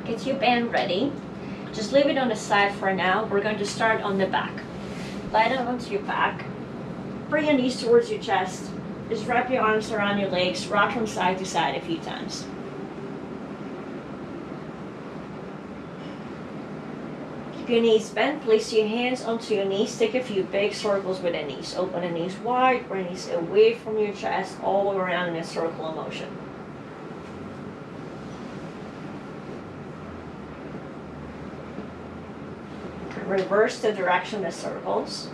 Get your band ready. Just leave it on the side for now. We're going to start on the back. Lie down onto your back. Bring your knees towards your chest. Just wrap your arms around your legs. Rock from side to side a few times. Keep your knees bent. Place your hands onto your knees. Take a few big circles with the knees. Open the knees wide. Bring the knees away from your chest, all the way around in a circular motion. Reverse the direction of the circles.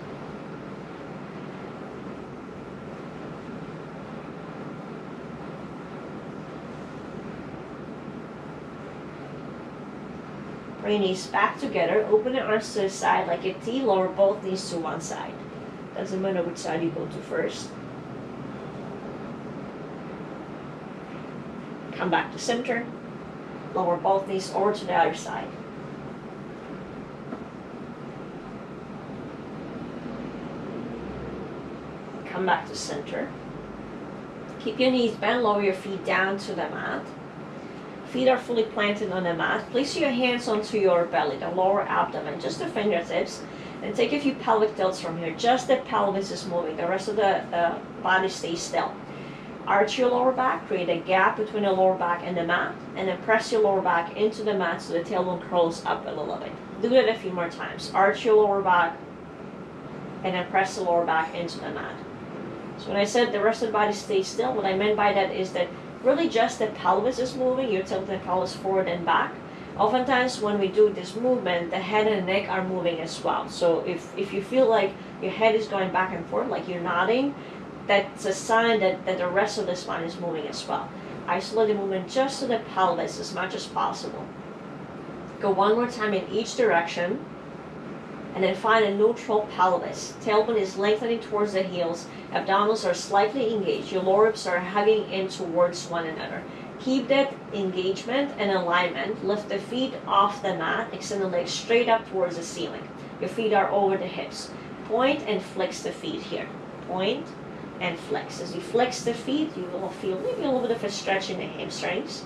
Bring knees back together. Open the arms to the side like a T. Lower both knees to one side. Doesn't matter which side you go to first. Come back to center. Lower both knees over to the other side. Come back to center. Keep your knees bent, lower your feet down to the mat. Feet are fully planted on the mat. Place your hands onto your belly, the lower abdomen, just the fingertips, and take a few pelvic tilts from here. Just the pelvis is moving. The rest of the body stays still. Arch your lower back, create a gap between the lower back and the mat, and then press your lower back into the mat so the tailbone curls up a little bit. Do that a few more times. Arch your lower back, and then press the lower back into the mat. So when I said the rest of the body stays still, what I meant by that is that really just the pelvis is moving. You're tilting the pelvis forward and back. Oftentimes when we do this movement, the head and the neck are moving as well. So if you feel like your head is going back and forth, like you're nodding, that's a sign that the rest of the spine is moving as well. Isolate the movement just to the pelvis as much as possible. Go one more time in each direction. And then find a neutral pelvis. Tailbone is lengthening towards the heels. Abdominals are slightly engaged. Your lower ribs are hugging in towards one another. Keep that engagement and alignment. Lift the feet off the mat. Extend the legs straight up towards the ceiling. Your feet are over the hips. Point and flex the feet here. Point and flex. As you flex the feet, you will feel maybe a little bit of a stretch in the hamstrings.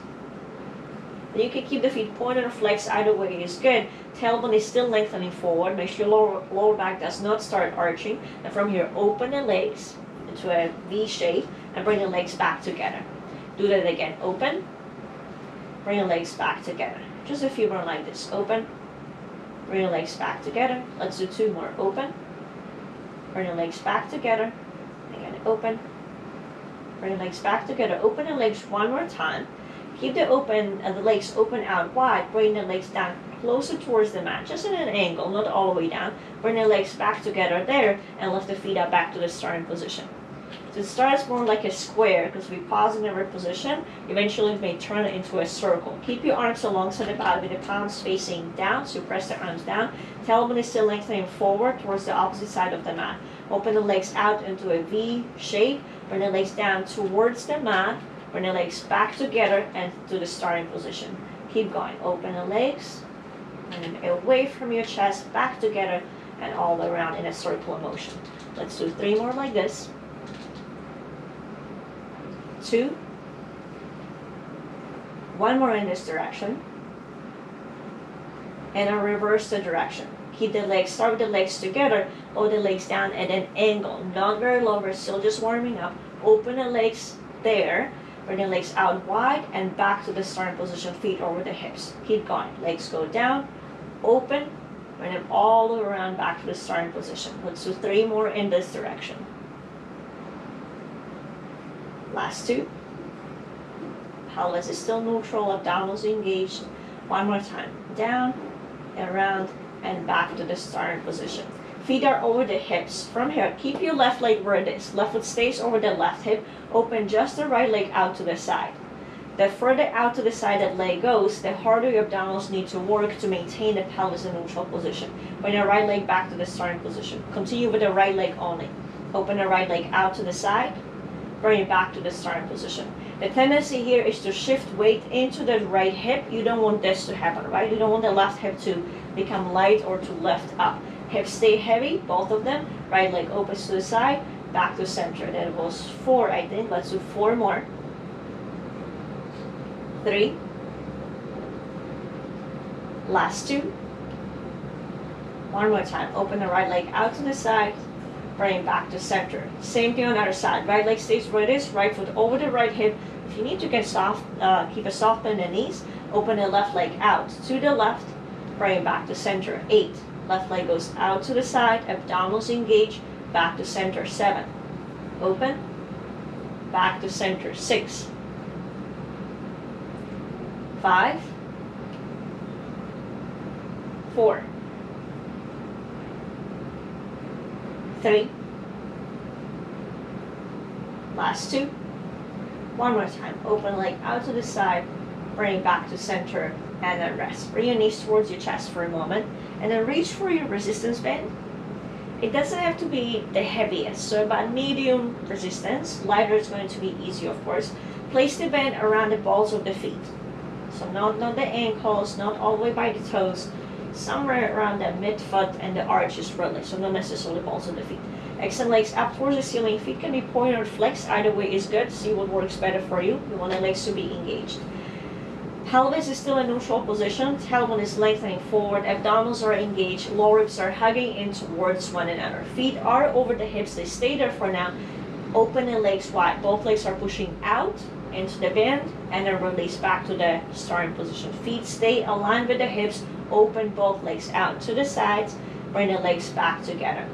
And you can keep the feet pointed or flexed, either way is good. Tailbone is still lengthening forward. Make sure your lower back does not start arching. And from here, open the legs into a V shape and bring the legs back together. Do that again. Open, bring the legs back together. Just a few more like this. Open, bring the legs back together. Let's do two more. Open, bring the legs back together. Again, open, bring the legs back together. Open the legs one more time. Keep the legs open out wide. Bring the legs down closer towards the mat, just in an angle, not all the way down. Bring the legs back together there and lift the feet up back to the starting position. So it starts more like a square because we pause in every position. Eventually it may turn it into a circle. Keep your arms alongside the body with the palms facing down, so press the arms down. Tailbone is still lengthening forward towards the opposite side of the mat. Open the legs out into a V shape. Bring the legs down towards the mat. Bring the legs back together and to the starting position. Keep going. Open the legs and away from your chest, back together and all the way around in a circular motion. Let's do three more like this. 2. One more in this direction. And I'll reverse the direction. Keep the legs, start with the legs together, lower the legs down and then angle. Not very low, we're still just warming up. Open the legs there. Bring the legs out wide and back to the starting position, feet over the hips. Keep going. Legs go down, open, bring them all the way around back to the starting position. Let's do 3 more in this direction. Last 2. Pelvis is still neutral, abdominals engaged. One more time. Down, around, and back to the starting position. Feet are over the hips. From here, keep your left leg where it is. Left foot stays over the left hip. Open just the right leg out to the side. The further out to the side that leg goes, the harder your abdominals need to work to maintain the pelvis in neutral position. Bring the right leg back to the starting position. Continue with the right leg only. Open the right leg out to the side. Bring it back to the starting position. The tendency here is to shift weight into the right hip. You don't want this to happen, right? You don't want the left hip to become light or to lift up. Hips stay heavy, both of them. Right leg opens to the side, back to center. That was 4, I think. Let's do 4 more. 3, Last two. One more time. Open the right leg out to the side. Bring back to center. Same thing on the other side. Right leg stays where it is. Right foot over the right hip. If you need to get soft, keep it soft in the knees. Open the left leg out to the left. Bring back to center. 8. Left leg goes out to the side. Abdominals engage. Back to center. 7. Open. Back to center. 6. 5. 4. 3. Last two. One more time. Open leg out to the side. Bring back to center. And then rest. Bring your knees towards your chest for a moment. And then reach for your resistance band. It doesn't have to be the heaviest. So about medium resistance. Lighter is going to be easier, of course. Place the band around the balls of the feet. So not the ankles, not all the way by the toes. Somewhere around the midfoot and the arches really. So not necessarily balls of the feet. Extend legs up towards the ceiling. Feet can be pointed or flexed. Either way is good. See what works better for you. You want the legs to be engaged. Pelvis is still in neutral position. Tailbone is lengthening forward. Abdominals are engaged. Lower ribs are hugging in towards one another. Feet are over the hips. They stay there for now. Open the legs wide. Both legs are pushing out into the band and then release back to the starting position. Feet stay aligned with the hips. Open both legs out to the sides. Bring the legs back together.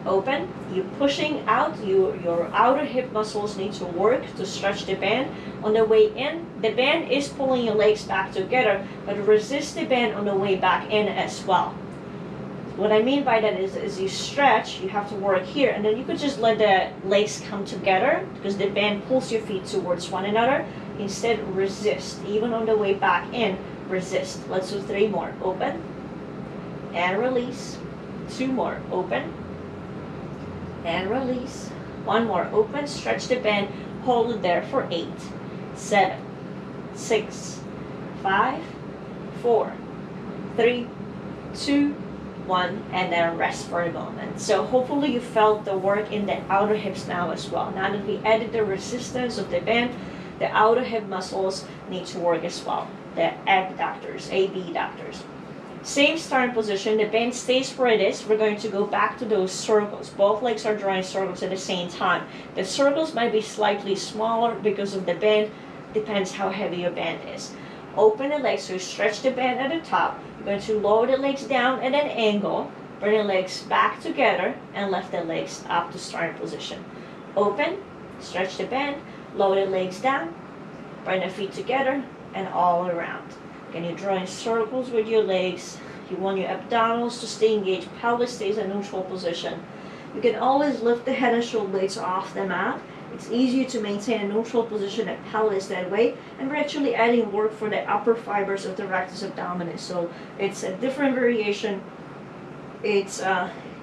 Open. You're pushing out. Your outer hip muscles need to work to stretch the band. On the way in, the band is pulling your legs back together, but resist the band on the way back in as well. What I mean by that is as you stretch, you have to work here, and then you could just let the legs come together because the band pulls your feet towards one another. Instead, resist. Even on the way back in, resist. Let's do 3 more. Open and release. 2 more. Open and release. 1 more. Open. Stretch the band. Hold it there for 8, 7, 6, 5, 4, 3, 2, 1, and then rest for a moment. So hopefully you felt the work in the outer hips now as well. Now that we added the resistance of the band, the outer hip muscles need to work as well. The abductors, abductors. Same starting position. The band stays where it is. We're going to go back to those circles. Both legs are drawing circles at the same time. The circles might be slightly smaller because of the band. Depends how heavy your band is. Open the legs, so you stretch the band at the top. You're going to lower the legs down at an angle. Bring the legs back together and lift the legs up to starting position. Open, stretch the band, lower the legs down, bring the feet together and all around. Again, you're drawing circles with your legs. You want your abdominals to stay engaged. Pelvis stays in neutral position. You can always lift the head and shoulder blades off the mat. It's easier to maintain a neutral position at pelvis that way. And we're actually adding work for the upper fibers of the rectus abdominis. So it's a different variation. It's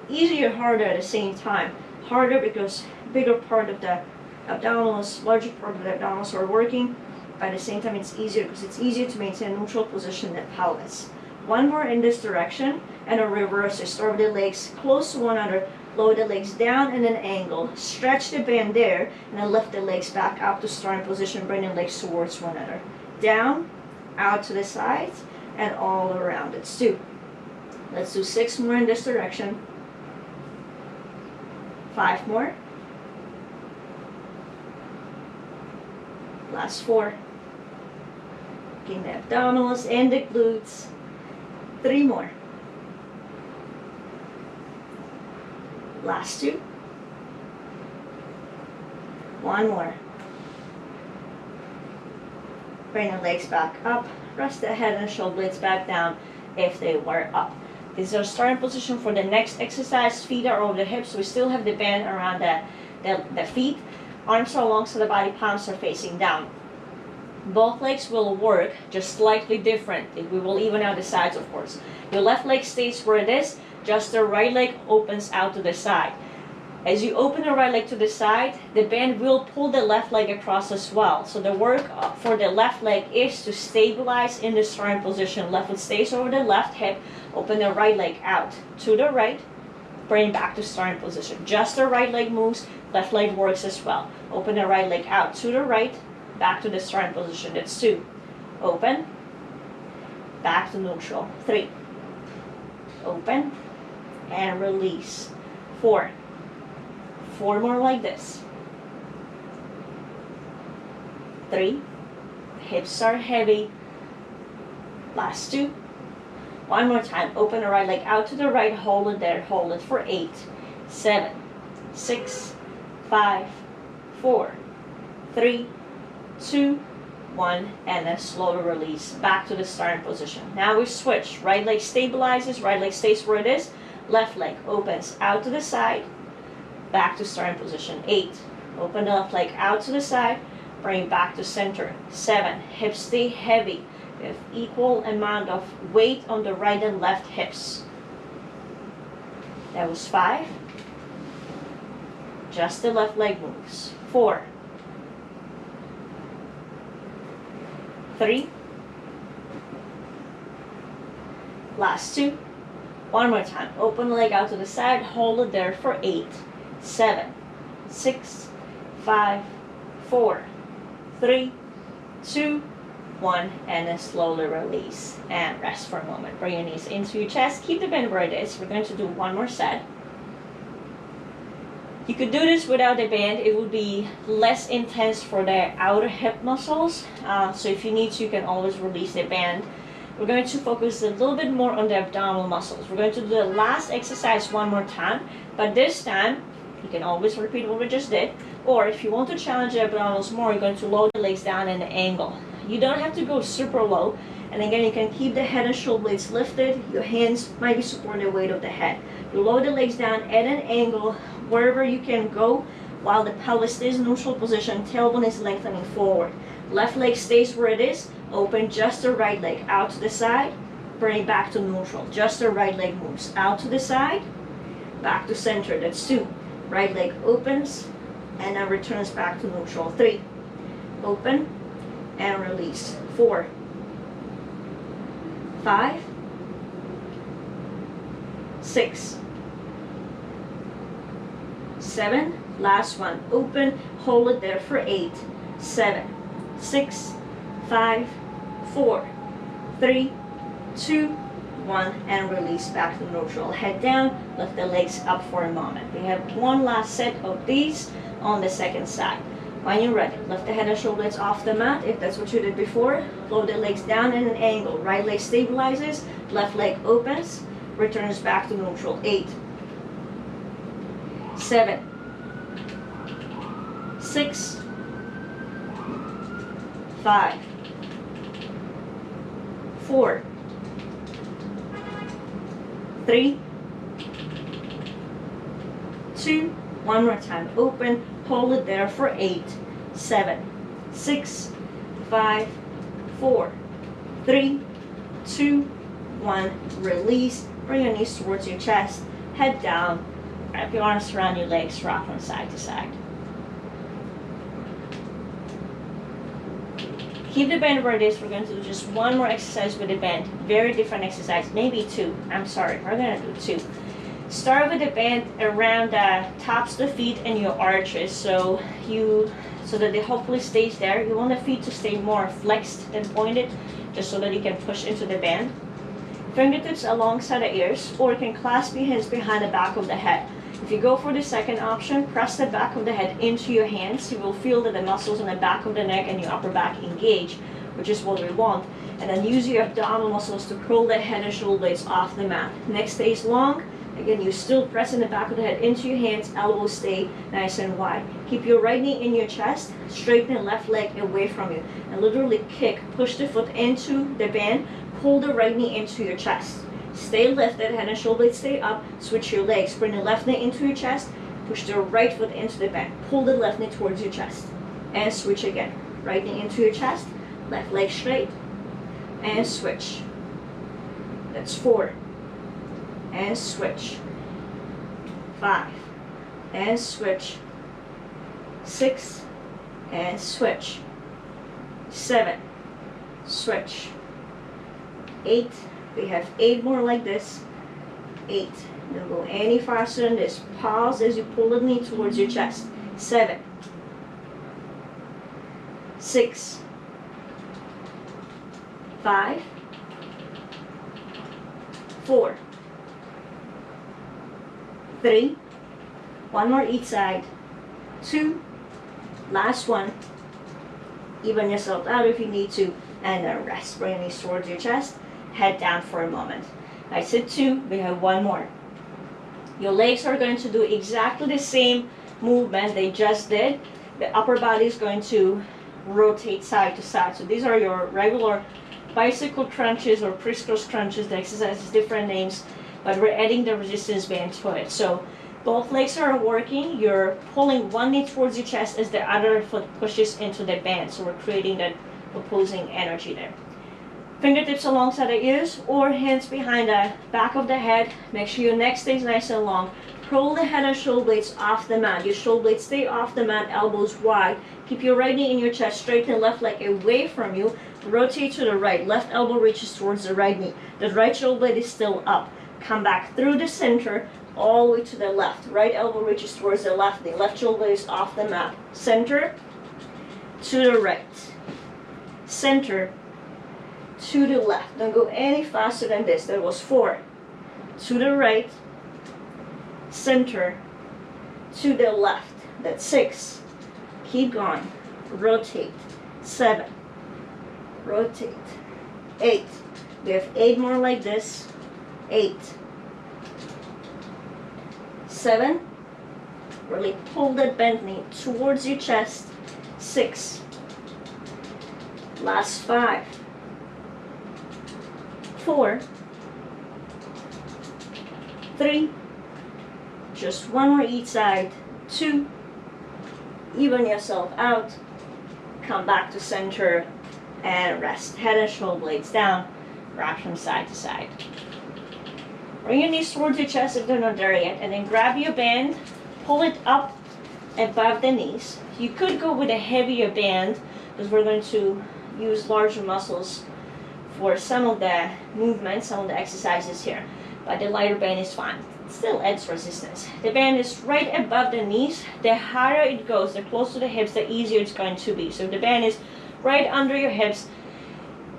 easier, harder at the same time. Harder because bigger part of the abdominals, larger part of the abdominals are working. At the same time, it's easier because it's easier to maintain a neutral position than pelvis. 1 more in this direction and a reverse. So start with the legs close to one another, lower the legs down in an angle, stretch the band there, and then lift the legs back up to starting position, bring the legs towards one another. Down, out to the sides, and all around. It's 2. Let's do 6 more in this direction. 5 more. Last 4. Getting the abdominals and the glutes. 3 more. Last 2. 1 more. Bring the legs back up. Rest the head and shoulder blades back down if they were up. This is our starting position for the next exercise. Feet are over the hips. We still have the band around the feet. Arms are alongside the body, palms are facing down. Both legs will work, just slightly different. We will even out the sides, of course. Your left leg stays where it is, just the right leg opens out to the side. As you open the right leg to the side, the band will pull the left leg across as well. So the work for the left leg is to stabilize in the starting position. Left foot stays over the left hip, open the right leg out to the right, bring back to starting position. Just the right leg moves, left leg works as well. Open the right leg out to the right, back to the starting position. That's 2. Open back to neutral. 3, open, and release. 4, 4 more like this. 3, hips are heavy. Last 2. One more time, open the right leg out to the right, hold it there, hold it for 8, 7, 6, 5, 4, 3, 2, 1, and then slowly release back to the starting position. Now we switch, right leg stabilizes, right leg stays where it is, left leg opens out to the side, back to starting position. 8, open the left leg out to the side, bring back to center. 7, hips stay heavy. We have equal amount of weight on the right and left hips. That was 5. Just the left leg moves. 4, 3, last 2. One more time, open the leg out to the side, hold it there for 8, 7, 6, 5, 4, 3, 2, 1, and then slowly release and rest for a moment. Bring your knees into your chest, keep the bend where it is. We're going to do one more set. You could do this without the band. It would be less intense for the outer hip muscles, so if you need to, you can always release the band. We're going to focus a little bit more on the abdominal muscles. We're going to do the last exercise one more time, but this time you can always repeat what we just did, or if you want to challenge the abdominals more, you're going to lower the legs down in an angle. You don't have to go super low, and again, you can keep the head and shoulder blades lifted. Your hands might be supporting the weight of the head. You lower the legs down at an angle wherever you can go while the pelvis stays in neutral position, tailbone is lengthening forward. Left leg stays where it is, open just the right leg out to the side, bring back to neutral. Just the right leg moves out to the side, back to center. That's 2. Right leg opens and then returns back to neutral. 3, open and release. 4, 5, 6, 7, last one, open, hold it there for 8, 7, 6, 5, 4, 3, 2, 1, and release back to neutral. Head down, lift the legs up for a moment. We have one last set of these on the second side. When you're ready, lift the head and shoulders off the mat if that's what you did before. Lower the legs down in an angle. Right leg stabilizes, left leg opens, returns back to neutral. 8, 7, 6, 5, 4, 3, 2, one more time, open, hold it there for 8, 7, 6, 5, 4, 3, 2, 1, release, bring your knees towards your chest, head down, wrap your arms around your legs, rock from side to side. Keep the band where it is. We're going to do just one more exercise with the band. Very different exercise, maybe 2. I'm sorry, we're going to do 2. Start with the band around the tops of the feet and your arches, so that it hopefully stays there. You want the feet to stay more flexed than pointed, just so that you can push into the band. Fingertips alongside the ears, or you can clasp your hands behind the back of the head. If you go for the second option, press the back of the head into your hands. You will feel that the muscles in the back of the neck and your upper back engage, which is what we want. And then use your abdominal muscles to pull the head and shoulder blades off the mat. Neck stays long. Again, you're still pressing the back of the head into your hands. Elbows stay nice and wide. Keep your right knee in your chest. Straighten the left leg away from you. And literally kick. Push the foot into the band. Pull the right knee into your chest. Stay lifted, head and shoulder blades stay up. Switch your legs. Bring the left knee into your chest. Push the right foot into the band. Pull the left knee towards your chest. And switch again. Right knee into your chest. Left leg straight. And switch. That's 4. And switch. 5. And switch. 6. And switch. 7. Switch. 8. We have 8 more like this. 8. Don't go any faster than this. Pause as you pull the knee towards your chest. 7. 6. 5. 4, 3, one more each side, 2, last one. Even yourself out if you need to, and then rest. Bring your knees towards your chest, head down for a moment. I said 2, we have one more. Your legs are going to do exactly the same movement they just did. The upper body is going to rotate side to side. So these are your regular bicycle crunches or crisscross crunches. The exercise is different names, but we're adding the resistance band to it. So both legs are working. You're pulling one knee towards your chest as the other foot pushes into the band. So we're creating that opposing energy there. Fingertips alongside the ears or hands behind the back of the head. Make sure your neck stays nice and long. Pull the head and shoulder blades off the mat. Your shoulder blades stay off the mat, elbows wide. Keep your right knee in your chest, straighten left leg away from you. Rotate to the right. Left elbow reaches towards the right knee. The right shoulder blade is still up. Come back through the center, all the way to the left. Right elbow reaches towards the left knee. Left shoulder blade is off the mat. Center to the right. Center to the left. Don't go any faster than this. That was 4. To the right. Center to the left. That's 6. Keep going. Rotate. 7. Rotate. 8. We have 8 more like this. 8. 7. Really pull that bent knee towards your chest. 6. Last 5. 4. 3. Just one more each side. 2. Even yourself out. Come back to center and rest. Head and shoulder blades down. Rock from side to side. Bring your knees towards your chest if they're not there yet, and then grab your band, pull it up above the knees. You could go with a heavier band because we're going to use larger muscles for some of the movements, some of the exercises here, but the lighter band is fine. It still adds resistance. The band is right above the knees. The higher it goes, the closer to the hips, the easier it's going to be. So if the band is right under your hips,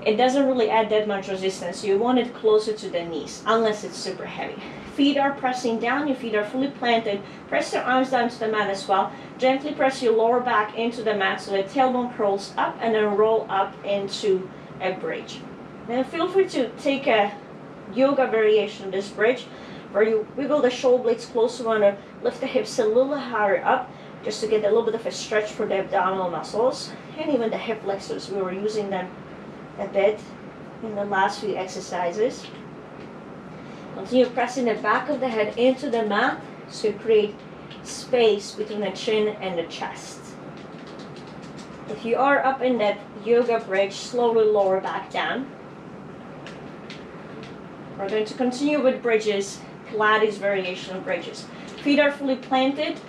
it doesn't really add that much resistance. You want it closer to the knees, unless it's super heavy. Feet are pressing down, your feet are fully planted. Press your arms down to the mat as well. Gently press your lower back into the mat so the tailbone curls up and then roll up into a bridge. Then feel free to take a yoga variation of this bridge where you wiggle the shoulder blades closer, want to lift the hips a little higher up just to get a little bit of a stretch for the abdominal muscles and even the hip flexors. We were using them a bit in the last few exercises. Continue pressing the back of the head into the mat so you create space between the chin and the chest. If you are up in that yoga bridge, slowly lower back down. We're going to continue with bridges, Pilates variation of bridges. Feet are fully planted.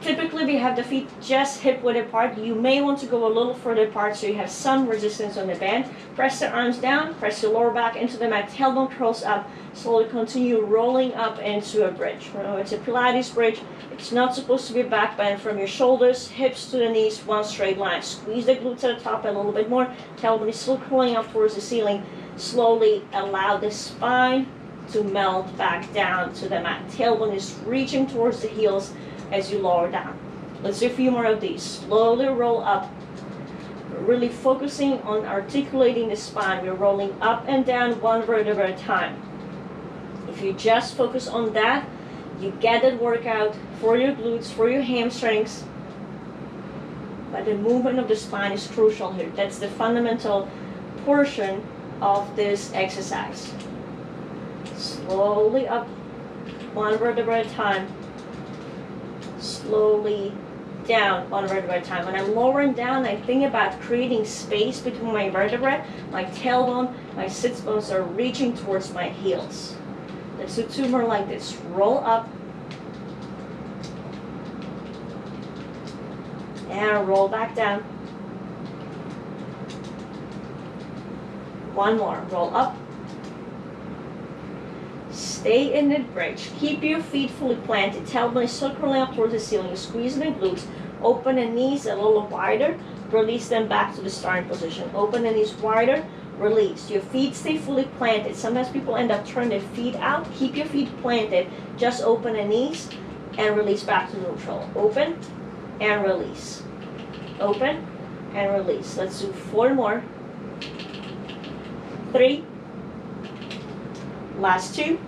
Typically we have the feet just hip width apart. You may want to go a little further apart so you have some resistance on the band. Press the arms down, press your lower back into the mat, tailbone curls up. Slowly continue rolling up into a bridge. It's a Pilates bridge. It's not supposed to be back bend from your shoulders, hips to the knees, one straight line. Squeeze the glutes at the top a little bit more. Tailbone is still curling up towards the ceiling. Slowly allow the spine to melt back down to the mat. Tailbone is reaching towards the heels as you lower down. Let's do a few more of these. Slowly roll up. We're really focusing on articulating the spine. We're rolling up and down one vertebra at a time. If you just focus on that, you get that workout for your glutes, for your hamstrings. But the movement of the spine is crucial here. That's the fundamental portion of this exercise. Slowly up, one vertebra at a time. Slowly down, one vertebra at a time. When I'm lowering down, I think about creating space between my vertebrae. My tailbone, my sits bones are reaching towards my heels. Let's do 2 more like this. Roll up. And roll back down. 1 more. Roll up. Stay in the bridge. Keep your feet fully planted. Tailbone is still curling up towards the ceiling. You're squeezing the glutes. Open the knees a little wider. Release them back to the starting position. Open the knees wider. release. Your feet stay fully planted. Sometimes people end up turning their feet out. Keep your feet planted. Just open the knees and release back to neutral. Open and release. Open and release. Let's do 4 more. 3. Last 2.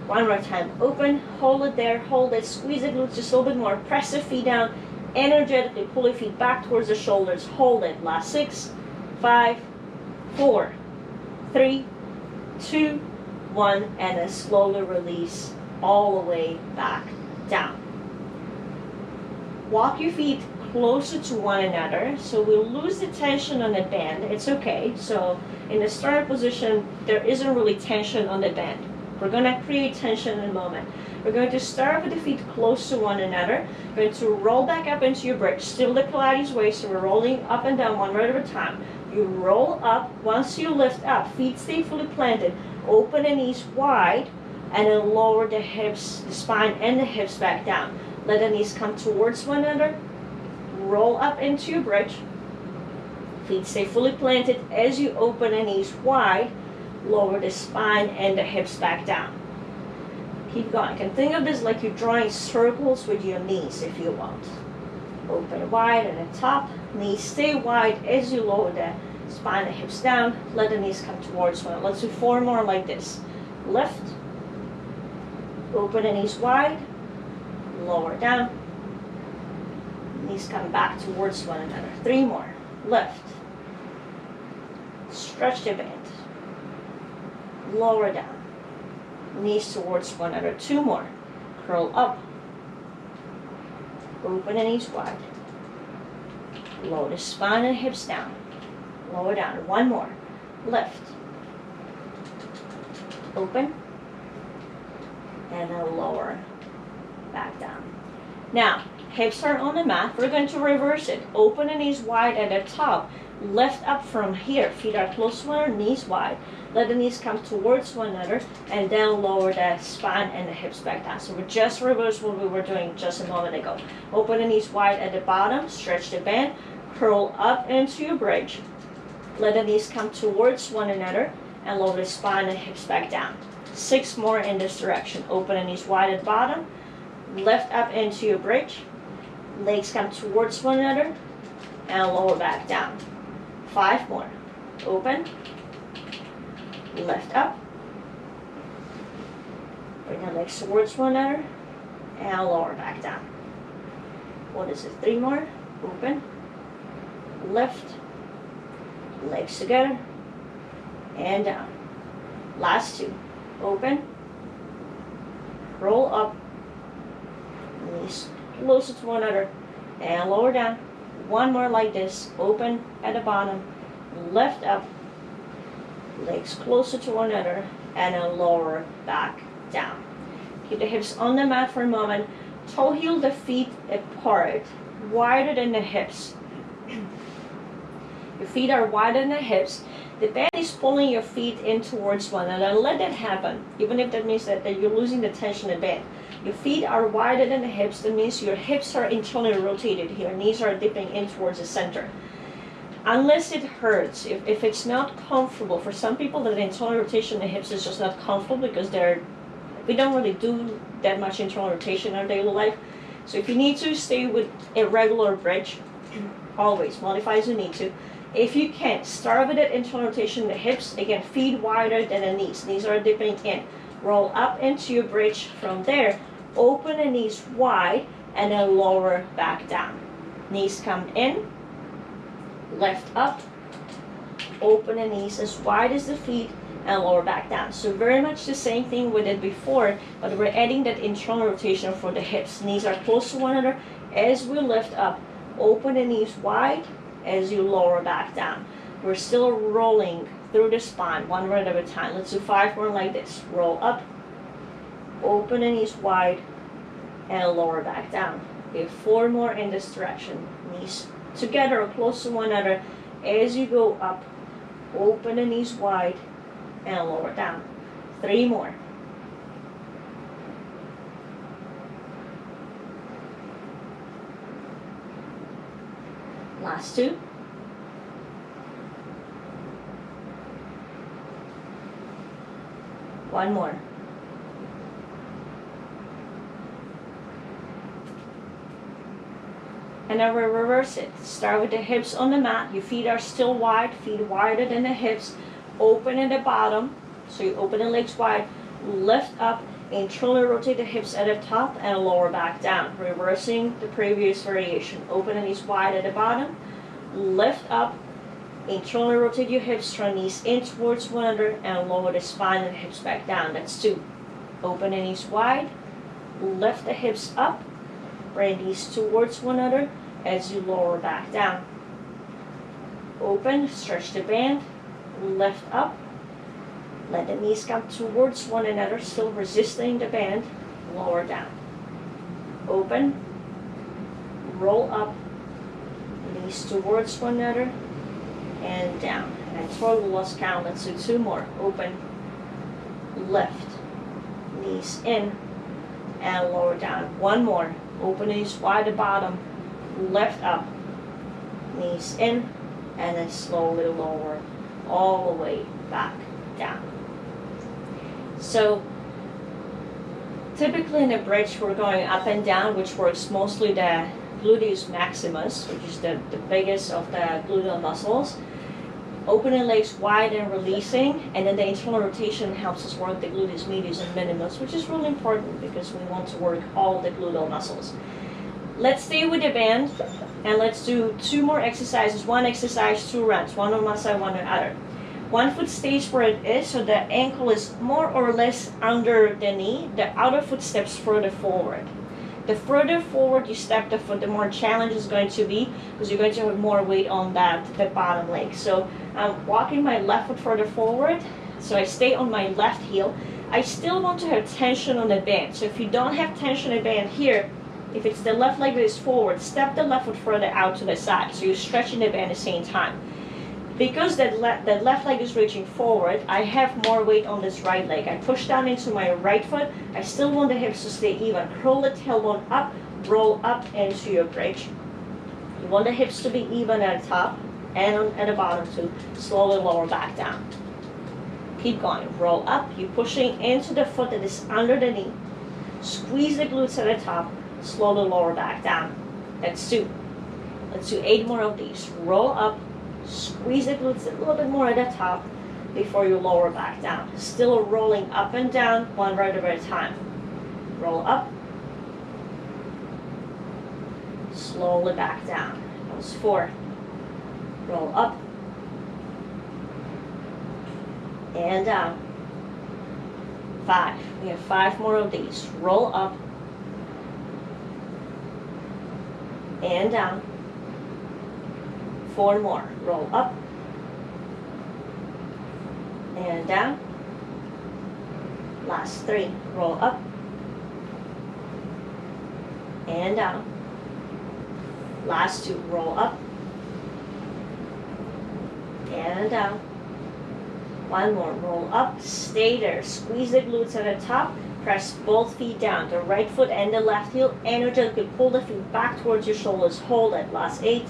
One more time. Open, hold it there, hold it, squeeze the glutes just a little bit more. Press the feet down, energetically pull your feet back towards the shoulders. Hold it. Last 6, 5, 4, 3, 2, 1, and then slowly release all the way back down. Walk your feet closer to one another so we'll lose the tension on the band. It's okay. So in the starting position, there isn't really tension on the band. We're going to create tension in a moment. We're going to start with the feet close to one another. We're going to roll back up into your bridge. Still the Pilates way, so we're rolling up and down one right at a time. You roll up. Once you lift up, feet stay fully planted. Open the knees wide, and then lower the hips, the spine and the hips back down. Let the knees come towards one another. Roll up into your bridge. Feet stay fully planted as you open the knees wide. Lower the spine and the hips back down. Keep going. You can think of this like you're drawing circles with your knees if you want. Open wide at the top. Knees stay wide as you lower the spine and hips down. Let the knees come towards one. Let's do 4 more like this. Lift. Open the knees wide. Lower down. Knees come back towards one another. 3 more. Lift. Stretch the band. Lower down. Knees towards one another. 2 more. Curl up. Open the knees wide. Lower the spine and hips down. Lower down. 1 more. Lift. Open. And then lower. Back down. Now, hips are on the mat. We're going to reverse it. Open the knees wide at the top. Lift up from here. Feet are close to one another, knees wide. Let the knees come towards one another, and then lower the spine and the hips back down. So we just reversed what we were doing just a moment ago. Open the knees wide at the bottom. Stretch the band. Curl up into your bridge. Let the knees come towards one another, and lower the spine and hips back down. 6 more in this direction. Open the knees wide at the bottom. Lift up into your bridge. Legs come towards one another, and lower back down. 5 more. Open. Lift up. Bring the legs towards one another, and lower back down. What is it? 3 more. Open. Lift. Legs together, and down. Last 2. Open. Roll up. Knees closer to one another, and lower down. 1 more like this. Open at the bottom. Lift up. Legs closer to one another, and then lower back down. Keep the hips on the mat for a moment. Toe heel the feet apart, wider than the hips. Your feet are wider than the hips. The band is pulling your feet in towards one another. Let that happen, even if that means that you're losing the tension in the band. Your feet are wider than the hips. That means your hips are internally rotated here. Knees are dipping in towards the center. Unless it hurts, if it's not comfortable, for some people that internal rotation in the hips is just not comfortable because we don't really do that much internal rotation in our daily life. So if you need to, stay with a regular bridge. Always modify as you need to. If you can, start with that internal rotation in the hips. Again, feet wider than the knees. Knees are dipping in. Roll up into your bridge. From there, open the knees wide and then lower back down. Knees come in. Lift up, open the knees as wide as the feet, and lower back down. So very much the same thing we did before, but we're adding that internal rotation for the hips. Knees are close to one another. As we lift up, open the knees wide as you lower back down. We're still rolling through the spine, 1 rep at a time. Let's do 5 more like this. Roll up, open the knees wide, and lower back down. Okay, 4 more in this direction. Knees together or close to one another. As you go up, open the knees wide and lower down. 3 more. Last 2. One more. And now we reverse it. Start with the hips on the mat. Your feet are still wide, feet wider than the hips. Open at the bottom. So you open the legs wide. Lift up. Internally rotate the hips at the top and lower back down. Reversing the previous variation. Open the knees wide at the bottom. Lift up. Internally rotate your hips. Turn knees in towards one another and lower the spine and hips back down. That's 2. Open the knees wide. Lift the hips up. Bring these towards one another as you lower back down. Open, stretch the band, lift up. Let the knees come towards one another, still resisting the band. Lower down. Open, roll up, knees towards one another, and down. And total lost count. Let's do 2 more. Open, lift, knees in, and lower down. 1 more. Open knees wide at the bottom, lift up, knees in, and then slowly lower all the way back down. So typically in the bridge we're going up and down, which works mostly the gluteus maximus, which is the biggest of the gluteal muscles. Opening legs wide and releasing, and then the internal rotation helps us work the gluteus medius and minimus, which is really important because we want to work all the gluteal muscles. Let's stay with the band, and let's do 2 more exercises. 1 exercise, 2 rounds, one on one side, one on the other. 1 foot stays where it is, so the ankle is more or less under the knee. The other foot steps further forward. The further forward you step the foot, the more challenge is going to be, because you're going to have more weight on the bottom leg. So I'm walking my left foot further forward, so I stay on my left heel. I still want to have tension on the band. So if you don't have tension in the band here, if it's the left leg that is forward, step the left foot further out to the side. So you're stretching the band at the same time. Because that left leg is reaching forward, I have more weight on this right leg. I push down into my right foot. I still want the hips to stay even. Curl the tailbone up, roll up into your bridge. You want the hips to be even at the top and at the bottom too. Slowly lower back down. Keep going. Roll up. You're pushing into the foot that is under the knee. Squeeze the glutes at the top. Slowly lower back down. That's 2. Let's do 8 more of these. Roll up. Squeeze the glutes a little bit more at the top before you lower back down. Still rolling up and down, 1 vertebra at a time. Roll up. Slowly back down. That was 4. Roll up. And down. 5. We have 5 more of these. Roll up. And down. 4 more. Roll up. And down. Last 3. Roll up. And down. Last 2. Roll up. And down. 1 more. Roll up. Stay there. Squeeze the glutes at the top. Press both feet down. The right foot and the left heel. Energetically pull the feet back towards your shoulders. Hold it. Last 8,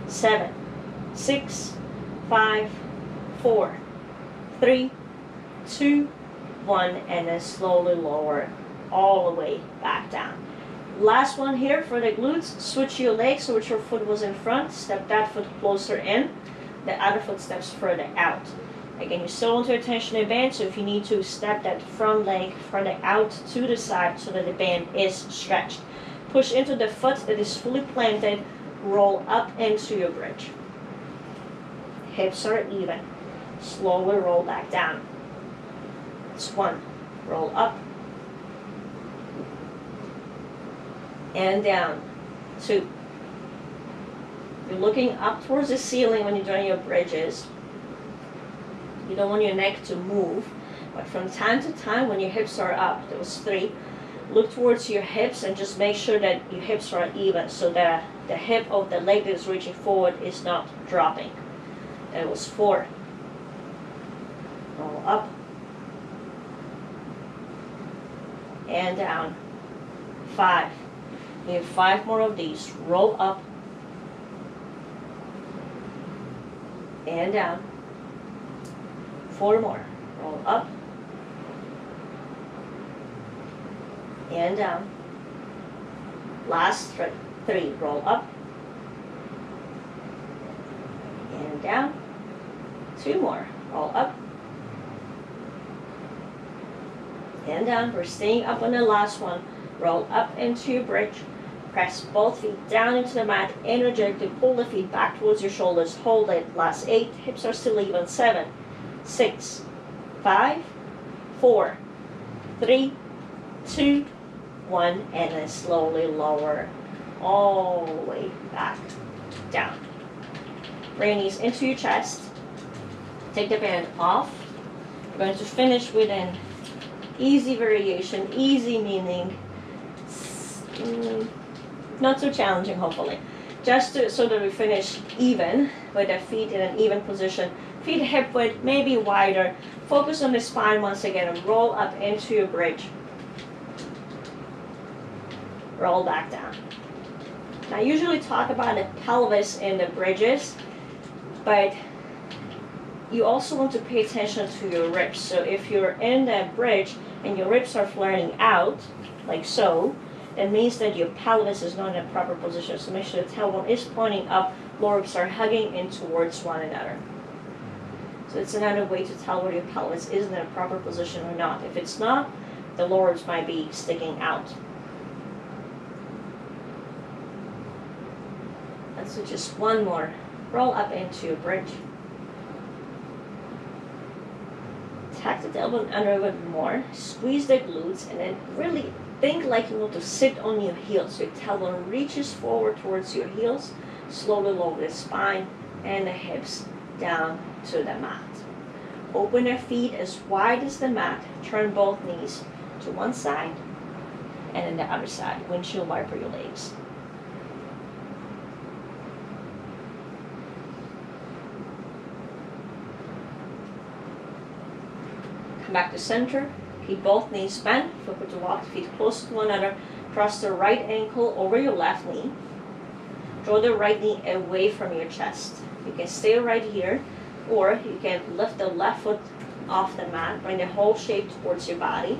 7, 6, 5, 4, 3, 2, 1, and then slowly lower all the way back down. Last one here for the glutes. Switch your legs so whichever foot was in front. Step that foot closer in. The other foot steps further out. Again, you still want to attention the band, so if you need to, step that front leg further out to the side so that the band is stretched. Push into the foot that is fully planted. Roll up into your bridge. Hips are even. Slowly roll back down. It's 1. Roll up. And down. 2. You're looking up towards the ceiling when you're doing your bridges. You don't want your neck to move. But from time to time when your hips are up, that was 3, look towards your hips and just make sure that your hips are even so that the hip of the leg that is reaching forward is not dropping. That was 4. Roll up. And down. 5. We have 5 more of these. Roll up. And down. 4 more. Roll up. and down. Last 3, roll up and down. 2 more, roll up and down. We're staying up on the last one. Roll up into your bridge. Press both feet down into the mat. Energetically pull the feet back towards your shoulders. Hold it. Last 8. Hips are still even. 7, 6, 5, 4, 3, 2, 1. And then slowly lower all the way back down. Bring knees into your chest. Take the band off. We're going to finish with an easy variation. Easy meaning not so challenging, hopefully. Just so that we finish even with the feet in an even position. Feet hip width, maybe wider. Focus on the spine once again and roll up into your bridge. Roll back down. Now, I usually talk about the pelvis in the bridges, but you also want to pay attention to your ribs. So if you're in that bridge and your ribs are flaring out, like so, that means that your pelvis is not in a proper position. So make sure the tailbone is pointing up, lower ribs are hugging in towards one another. So it's another way to tell whether your pelvis is in a proper position or not. If it's not, the lower ribs might be sticking out. And so just one more. Roll up into a bridge. Tack the tailbone under a bit more. Squeeze the glutes and then really think like you want to sit on your heels. Your tailbone reaches forward towards your heels. Slowly lower the spine and the hips down to the mat. Open your feet as wide as the mat. Turn both knees to one side and then the other side. Windshield wiper your legs. Come back to center. Keep both knees bent. Focus to walk the feet close to one another. Cross the right ankle over your left knee. Draw the right knee away from your chest. You can stay right here, or you can lift the left foot off the mat. Bring the whole shape towards your body.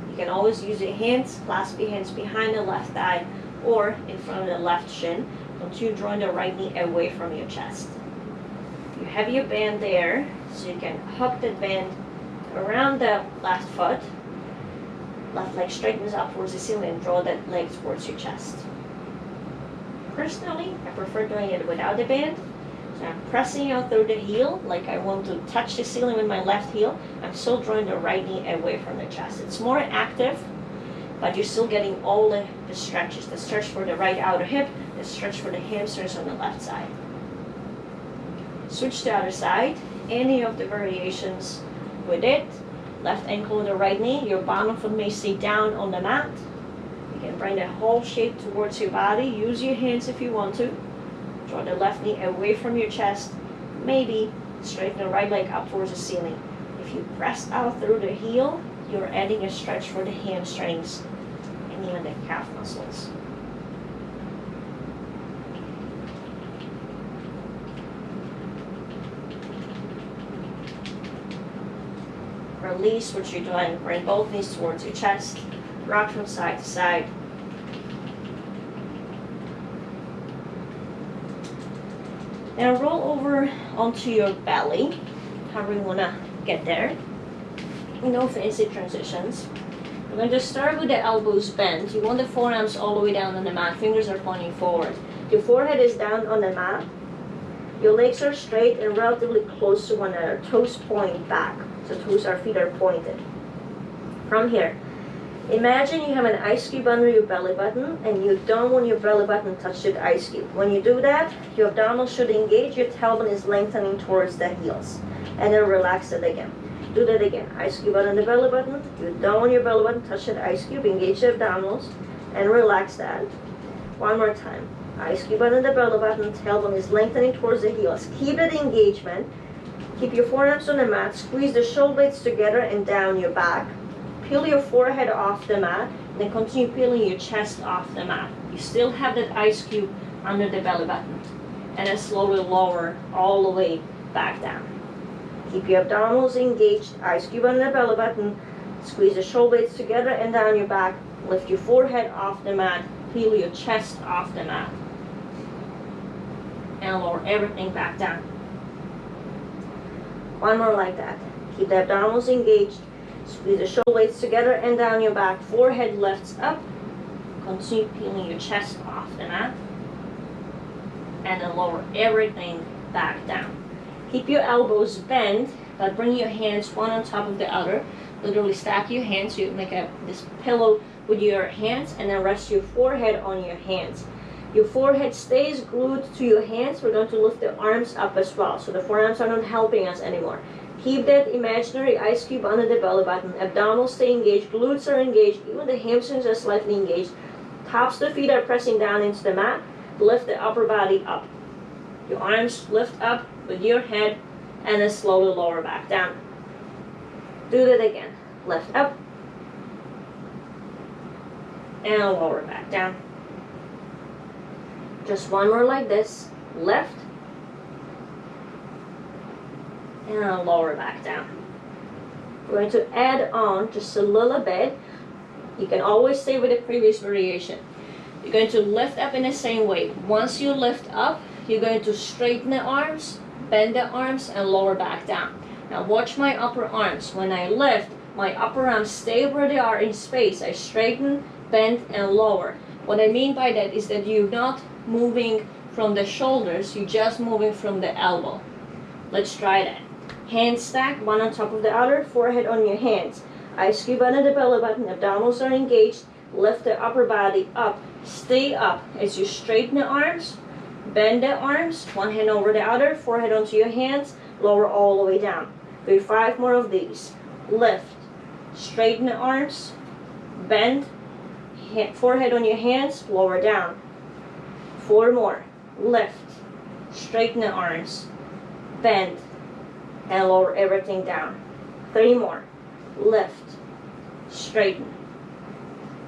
You can always use your hands, clasp your hands behind the left thigh or in front of the left shin. Continue drawing the right knee away from your chest. You have your band there, so you can hook the band around the left foot. Left leg straightens up towards the ceiling and draw that leg towards your chest. Personally, I prefer doing it without the band. So I'm pressing out through the heel, like I want to touch the ceiling with my left heel. I'm still drawing the right knee away from the chest. It's more active, but you're still getting all the stretches. The stretch for the right outer hip, the stretch for the hamstrings on the left side. Switch to the other side. Any of the variations with it. Left ankle to the right knee. Your bottom foot may stay down on the mat. You can bring the whole shape towards your body. Use your hands if you want to. Draw the left knee away from your chest. Maybe straighten the right leg up towards the ceiling. If you press out through the heel, you're adding a stretch for the hamstrings and even the calf muscles. Release what you're doing. Bring both knees towards your chest. Rock from side to side. Now roll over onto your belly, however you want to get there. No fancy transitions. We're going to start with the elbows bent. You want the forearms all the way down on the mat. Fingers are pointing forward. Your forehead is down on the mat. Your legs are straight and relatively close to one another. Toes point back. So toes, our feet are pointed. From here, imagine you have an ice cube under your belly button and you don't want your belly button to touch the ice cube. When you do that, your abdominals should engage, your tailbone is lengthening towards the heels. And then relax it again. Do that again. Ice cube under the belly button. You don't want your belly button to touch the ice cube. Engage the abdominals and relax that. One more time. Ice cube under the belly button. Tailbone is lengthening towards the heels. Keep that engagement. Keep your forearms on the mat. Squeeze the shoulder blades together and down your back. Peel your forehead off the mat. Then continue peeling your chest off the mat. You still have that ice cube under the belly button. And then slowly lower all the way back down. Keep your abdominals engaged. Ice cube under the belly button. Squeeze the shoulder blades together and down your back. Lift your forehead off the mat. Peel your chest off the mat. And lower everything back down. One more like that. Keep the abdominals engaged. Squeeze the shoulder blades together and down your back. Forehead lifts up. Continue peeling your chest off the mat. And then lower everything back down. Keep your elbows bent, but bring your hands one on top of the other. Literally stack your hands. You make this pillow with your hands and then rest your forehead on your hands. Your forehead stays glued to your hands. We're going to lift the arms up as well. So the forearms are not helping us anymore. Keep that imaginary ice cube under the belly button. Abdominals stay engaged. Glutes are engaged. Even the hamstrings are slightly engaged. Tops of the feet are pressing down into the mat. Lift the upper body up. Your arms lift up with your head and then slowly lower back down. Do that again. Lift up and lower back down. Just one more like this. Lift and lower back down. We're going to add on just a little bit. You can always stay with the previous variation. You're going to lift up in the same way. Once you lift up, you're going to straighten the arms, bend the arms, and lower back down. Now watch my upper arms. When I lift, my upper arms stay where they are in space. I straighten, bend, and lower. What I mean by that is that you're not moving from the shoulders, you're just moving from the elbow. Let's try that. Hands stacked, one on top of the other, forehead on your hands. Ice cube under the belly button, abdominals are engaged. Lift the upper body up. Stay up as you straighten the arms, bend the arms, one hand over the other, forehead onto your hands, lower all the way down. Do 5 more of these. Lift, straighten the arms, bend, forehead on your hands, lower down. 4 more. Lift, straighten the arms, bend, and lower everything down. 3 more. Lift, straighten,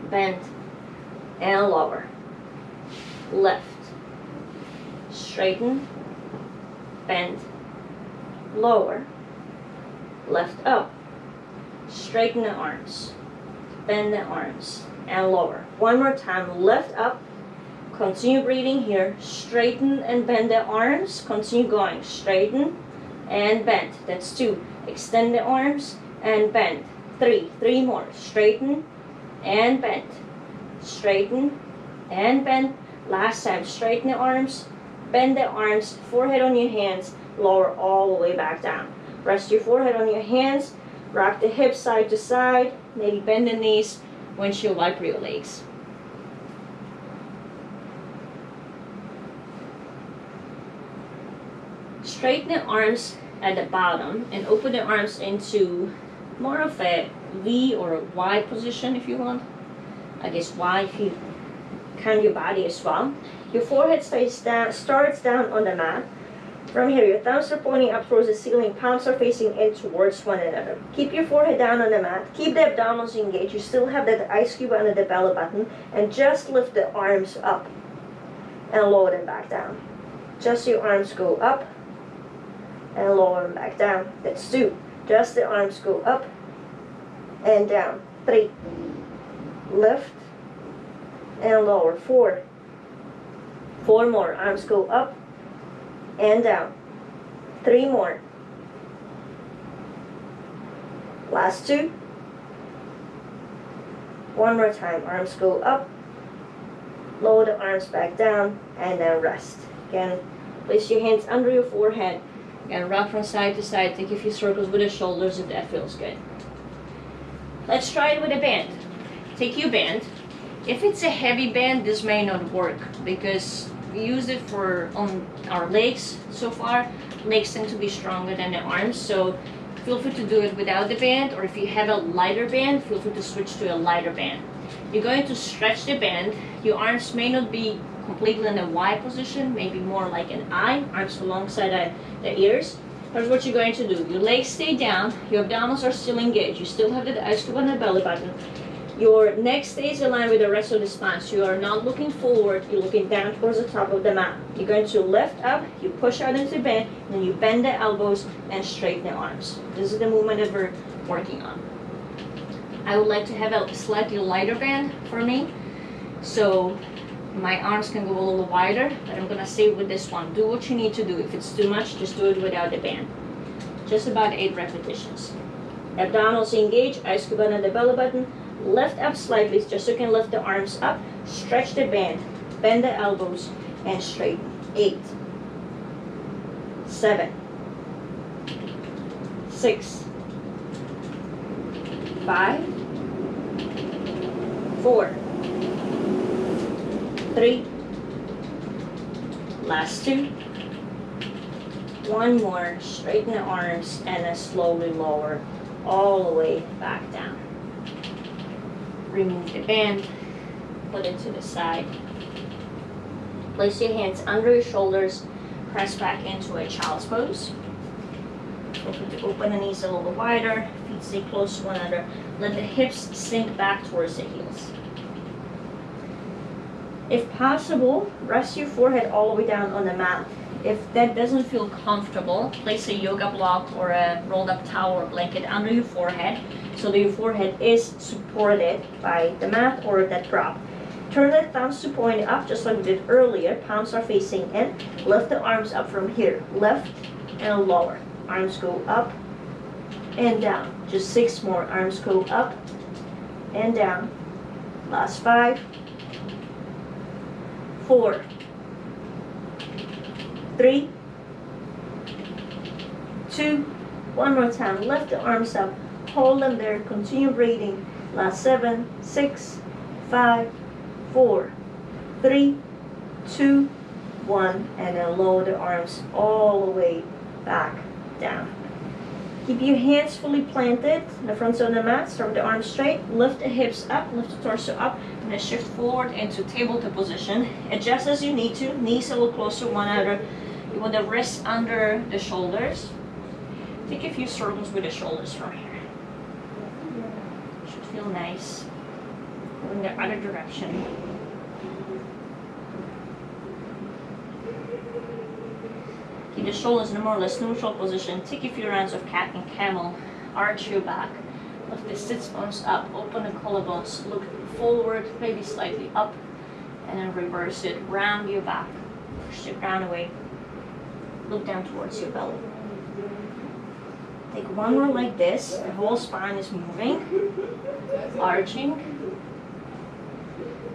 bend, and lower. Lift, straighten, bend, lower. Lift up, straighten the arms, bend the arms, and lower. One more time. Lift up, continue breathing here. Straighten and bend the arms. Continue going. Straighten and bend. That's 2. Extend the arms and bend. 3 more. Straighten and bend. Straighten and bend. Last time. Straighten the arms, bend the arms, forehead on your hands, lower all the way back down. Rest your forehead on your hands, rock the hips side to side, maybe bend the knees, windshield wiper your legs. Straighten the arms at the bottom and open the arms into more of a V or a Y position if you want. I guess Y if you count your body as well. Your forehead starts down on the mat. From here, your thumbs are pointing up towards the ceiling, palms are facing in towards one another. Keep your forehead down on the mat. Keep the abdominals engaged. You still have that ice cube under the belly button. And just lift the arms up and lower them back down. Just your arms go up and lower them back down. That's 2. Just the arms go up and down. 3. Lift and lower. 4. 4 more. Arms go up and down. 3 more. Last 2. 1 more time. Arms go up, lower the arms back down, and then rest. Again, place your hands under your forehead. Again, rock from side to side. Take a few circles with the shoulders if that feels good. Let's try it with a band. Take your band. If it's a heavy band, this may not work because we used it on our legs so far. Legs tend to be stronger than the arms, so feel free to do it without the band, or if you have a lighter band, feel free to switch to a lighter band. You're going to stretch the band. Your arms may not be completely in a Y position, maybe more like an I, arms alongside the ears. Here's what you're going to do. Your legs stay down, your abdominals are still engaged, you still have the ice cube on the belly button. Your neck stays aligned with the rest of the spine, so you are not looking forward, you're looking down towards the top of the mat. You're going to lift up, you push out into the bend, and then you bend the elbows and straighten the arms. This is the movement that we're working on. I would like to have a slightly lighter band for me, so my arms can go a little wider, but I'm gonna stay with this one. Do what you need to do. If it's too much, just do it without the band. Just about 8 repetitions. Abdominals engage, eyes scoop under the belly button. Lift up slightly, just so you can lift the arms up. Stretch the band, bend the elbows, and straighten. 8, 7, 6, 5, 4, 3, last 2, 1 more, straighten the arms, and then slowly lower all the way back down. Remove the band, put it to the side. Place your hands under your shoulders, press back into a child's pose. Open the knees a little wider, feet stay close to one another. Let the hips sink back towards the heels. If possible, rest your forehead all the way down on the mat. If that doesn't feel comfortable, place a yoga block or a rolled up towel or blanket under your forehead so that your forehead is supported by the mat or that prop. Turn the thumbs to point up just like we did earlier. Palms are facing in. Lift the arms up from here. Lift and lower. Arms go up and down. Just 6 more. Arms go up and down. Last 5, 4, 3, 2, one more time. Lift the arms up. Hold them there. Continue breathing. Last 7, 6, 5, 4, 3, 2, 1, and then lower the arms all the way back down. Keep your hands fully planted in the front of the mat. Start with the arms straight. Lift the hips up, lift the torso up, and then shift forward into tabletop position. Adjust as you need to. Knees a little closer to one another. You want the wrists under the shoulders. Take a few circles with the shoulders from here. Should feel nice. In the other direction. Keep the shoulders in a more or less neutral position. Take a few rounds of cat and camel. Arch your back. Lift the sits bones up. Open the collarbones. Look forward, maybe slightly up. And then reverse it. Round your back. Push the ground away. Look down towards your belly. Take one more like this. The whole spine is moving. Arching.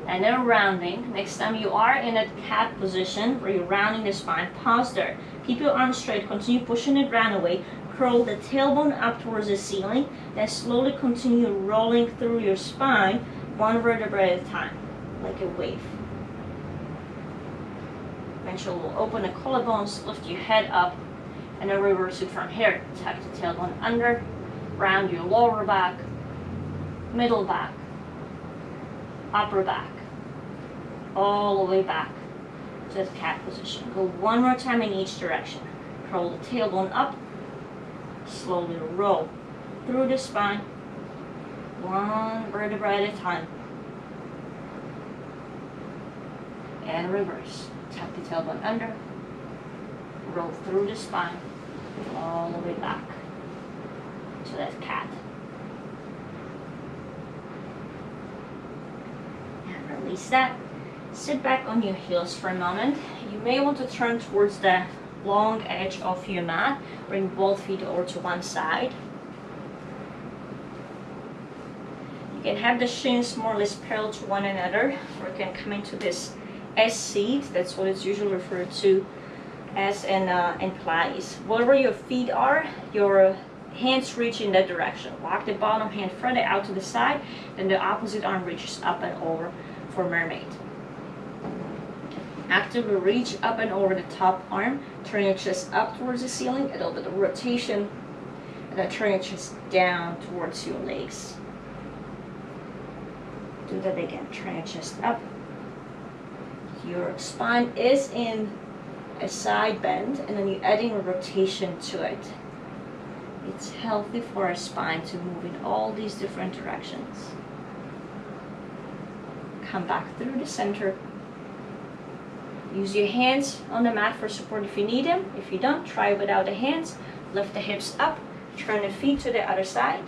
And then rounding. Next time you are in a cat position where you're rounding the spine, pause there. Keep your arms straight, continue pushing it round away. Curl the tailbone up towards the ceiling, then slowly continue rolling through your spine, one vertebra at a time, like a wave. Eventually we'll open the collarbones, lift your head up, and then reverse it from here. Tuck the tailbone under, round your lower back, middle back, upper back, all the way back to the cat position. Go one more time in each direction. Curl the tailbone up, slowly roll through the spine, one vertebra at a time, and reverse. Tuck the tailbone under, roll through the spine, all the way back to that cat. And release that. Sit back on your heels for a moment. You may want to turn towards the long edge of your mat. Bring both feet over to one side. You can have the shins more or less parallel to one another, or you can come into this S seat. That's what it's usually referred to as in Pilates. Wherever your feet are, your hands reach in that direction. Walk the bottom hand further out to the side, then the opposite arm reaches up and over for mermaid. Actively reach up and over the top arm. Turn your chest up towards the ceiling, a little bit of rotation, and then turn your chest down towards your legs. Do that again. Turn your chest up. Your spine is in a side bend, and then you're adding a rotation to it. It's healthy for our spine to move in all these different directions. Come back through the center. Use your hands on the mat for support if you need them. If you don't, try without the hands. Lift the hips up. Turn the feet to the other side.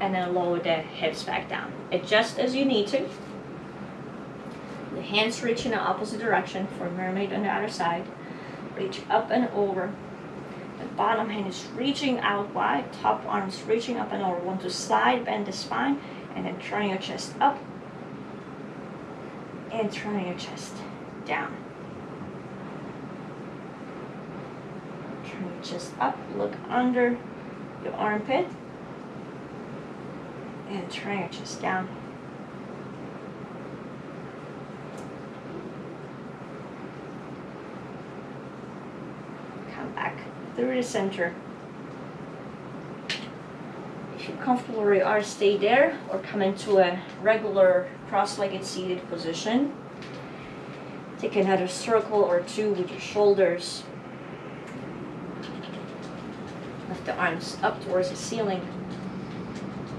and then lower the hips back down. Adjust as you need to. The hands reach in the opposite direction for mermaid on the other side. Reach up and over. The bottom hand is reaching out wide, top arm is reaching up and over. Want to side bend the spine and then turn your chest up and turn your chest down. Turn your chest up, look under your armpit and turn your chest down. Come back through the center. If you're comfortable where you are, stay there or come into a regular cross-legged seated position. Take another circle or two with your shoulders. Lift the arms up towards the ceiling.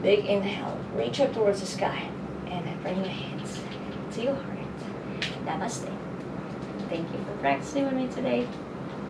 Big inhale, reach up towards the sky, and then bring your hands to your heart. Namaste. Thank you for practicing with me today.